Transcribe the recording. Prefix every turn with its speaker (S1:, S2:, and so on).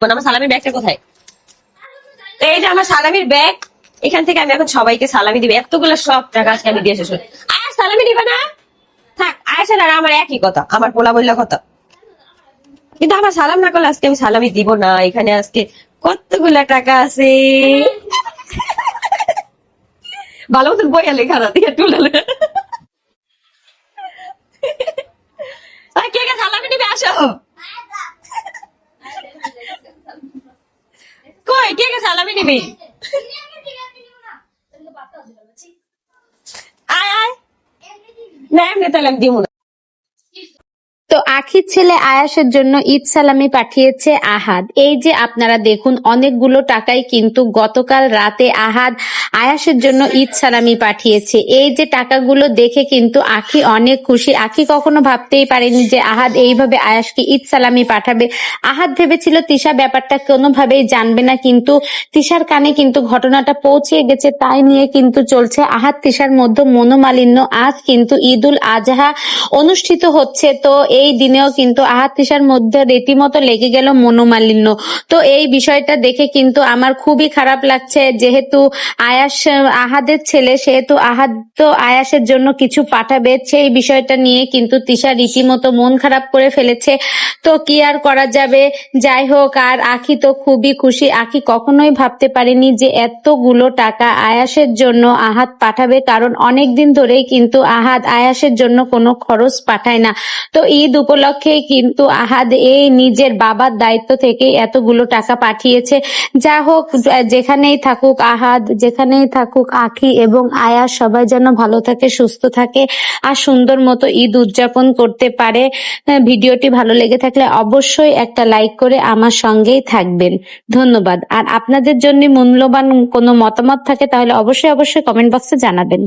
S1: মানে আমার সালামির ব্যাগটা কোথায়? তো এই যে আমার সালামির ব্যাগ, এখান থেকে আমি এখন সবাইকে সালামি দিবে। এতগুলো সব টাকা আজকে আমি দিয়ে শেষ করি। আর সালামি দিবে না? থাক, আয়সার আর আমার একই কথা, আমার পোলা বললা কথা। কিন্তু আমার সালাম না করলে আজকে আমি সালামি দিব না। এখানে আজকে কতগুলা টাকা আছে, ভালো মতন বইয়া লেখা না দিয়ে তুলে। কে কে সালামি দিবে আসো। কই কে কে সালামি দিবি? আয় আয়, না এমনি তাহলে আমি দিব না।
S2: তো আখির ছেলে আয়াসের জন্য ঈদ সালামি পাঠিয়েছে আহাদ। এই যে আপনারা দেখুন, অনেকগুলো টাকাই কিন্তু গতকাল রাতে আহাদ আয়াসের জন্য ঈদ সালামি পাঠিয়েছে। এই যে টাকাগুলো দেখে কিন্তু আখি অনেক খুশি। আখি কখনো ভাবতেই পারেনি যে আহাদ এইভাবে আয়াসকে ঈদ সালামি পাঠাবে। আহাদ ভেবেছিল তিশা ব্যাপারটা কোনোভাবেই জানবে না, কিন্তু তিশার কানে কিন্তু ঘটনাটা পৌঁছে গেছে। তাই নিয়ে কিন্তু চলছে আহাদ তিশার মধ্যে মনোমালিন্য। আজ কিন্তু ঈদুল আজহা অনুষ্ঠিত হচ্ছে, তো এই দিনেও কিন্তু আহাদ তিশার মধ্যে রীতিমতো লেগে গেল মনোমালিন্য। তো এই বিষয়টা দেখে কিন্তু আমার খুবই খারাপ লাগছে। যেহেতু আয়াস আহাদের ছেলে, সেহেতু আহাদ তো আয়াসের জন্য কিছু পাঠাবে, সেই বিষয়টা নিয়ে কিন্তু তিশা রীতিমতো মন খারাপ করে ফেলেছে। তো কি আর করা যাবে, যাই হোক। আর আখি তো খুবই খুশি। আখি কখনোই ভাবতে পারেনি যে এতগুলো টাকা আয়াসের জন্য আহাদ পাঠাবে, কারণ অনেকদিন ধরেই কিন্তু আহাদ আয়াসের জন্য কোনো খরচ পাঠায় না। তো ঈদ উপলক্ষে কিন্তু আহাদ এই নিজের বাবার দায়িত্ব থেকে এতগুলো টাকা পাঠিয়েছে। যা হোক, যেখানেই থাকুক আহাদ, যেখানেই থাকুক আখি এবং আয়াস, সবাই যেন ভালো থাকে, সুস্থ থাকে আর সুন্দর মতো ঈদ উদযাপন করতে পারে। ভিডিওটি ভালো লেগে থাকলে অবশ্যই একটা লাইক করে আমার সঙ্গেই থাকবেন। ধন্যবাদ। আর আপনাদের জন্য মূল্যবান কোনো মতামত থাকে তাহলে অবশ্যই কমেন্ট বক্সে জানাবেন।